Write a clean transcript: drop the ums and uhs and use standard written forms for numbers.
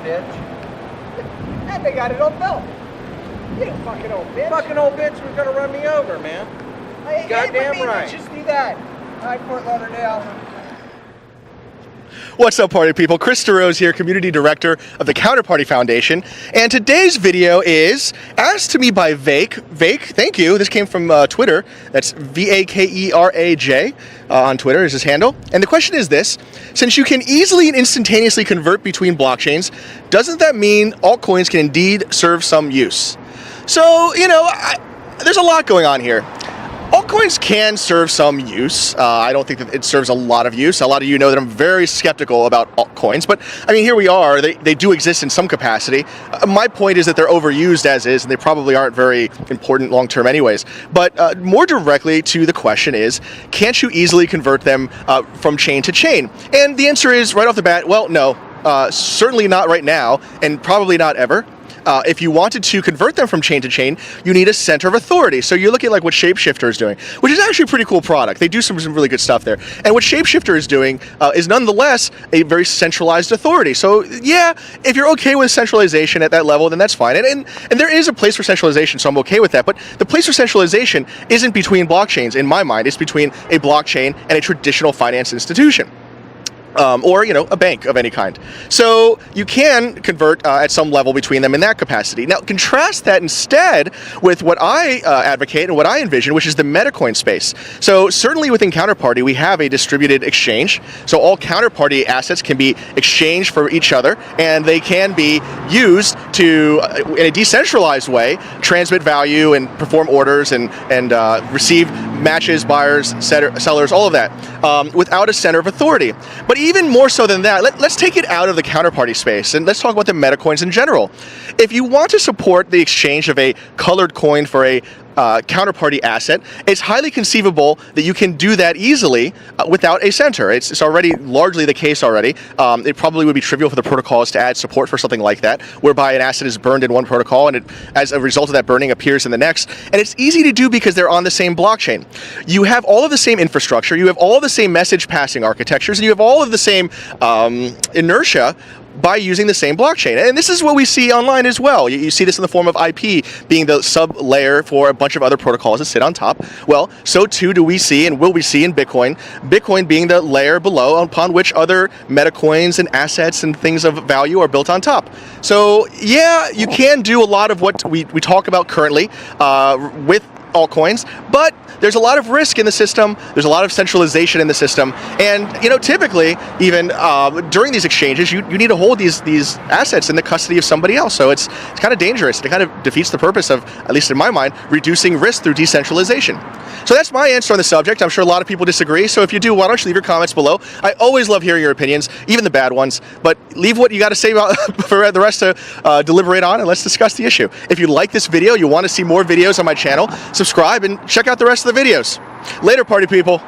bitch. And they got it on film. You fucking old bitch. Fucking old bitch was gonna run me over, man. Goddamn right. Just do that. Hi, Fort Lauderdale. What's up, party people? Chris DeRose here, Community Director of the Counterparty Foundation. And today's video is asked to me by Vake. Vake, thank you. This came from Twitter. That's V-A-K-E-R-A-J on Twitter is his handle. And the question is this: since you can easily and instantaneously convert between blockchains, doesn't that mean altcoins can indeed serve some use? So, you know, there's a lot going on here. Altcoins can serve some use. I don't think that it serves a lot of use. A lot of you know that I'm very skeptical about altcoins, but I mean, here we are. They do exist in some capacity. My point is that they're overused as is, and they probably aren't very important long-term anyways. But more directly to the question is, can't you easily convert them from chain to chain? And the answer is right off the bat, well, no, certainly not right now, and probably not ever. If you wanted to convert them from chain to chain, you need a center of authority. So you look at like what Shapeshifter is doing, which is actually a pretty cool product. They do some really good stuff there. And what Shapeshifter is doing is nonetheless a very centralized authority. So yeah, if you're okay with centralization at that level, then that's fine. And there is a place for centralization, so I'm okay with that. But the place for centralization isn't between blockchains, in my mind. It's between a blockchain and a traditional finance institution. Or, you know, a bank of any kind. So you can convert at some level between them in that capacity. Now, contrast that instead with what I advocate and what I envision, which is the Metacoin space. So certainly within Counterparty, we have a distributed exchange. So all Counterparty assets can be exchanged for each other, and they can be used to, in a decentralized way, transmit value and perform orders and receive matches, buyers, sellers, all of that, without a center of authority. But even more so than that, let's take it out of the counterparty space and let's talk about the Metacoins in general. If you want to support the exchange of a colored coin for a counterparty asset, it's highly conceivable that you can do that easily without a center. It's already largely the case already. It probably would be trivial for the protocols to add support for something like that, whereby an asset is burned in one protocol and it, as a result of that burning, appears in the next. And it's easy to do because they're on the same blockchain. You have all of the same infrastructure, you have all of the same message passing architectures, and you have all of the same inertia by using the same blockchain. And this is what we see online as well. You see this in the form of IP being the sub-layer for a bunch of other protocols that sit on top. Well, so too do we see and will we see in Bitcoin. Bitcoin being the layer below upon which other metacoins and assets and things of value are built on top. So yeah, you can do a lot of what we talk about currently with altcoins, but there's a lot of risk in the system, there's a lot of centralization in the system, and you know, typically even during these exchanges you need to hold these assets in the custody of somebody else. So it's kind of dangerous. It kind of defeats the purpose of, at least in my mind, reducing risk through decentralization. So that's my answer on the subject. I'm sure a lot of people disagree, so if you do, why don't you leave your comments below. I always love hearing your opinions, even the bad ones, but leave what you got to say about for the rest to deliberate on, and let's discuss the issue. If you like this video, you want to see more videos on my channel, subscribe and check out the rest of the videos. Later, party people.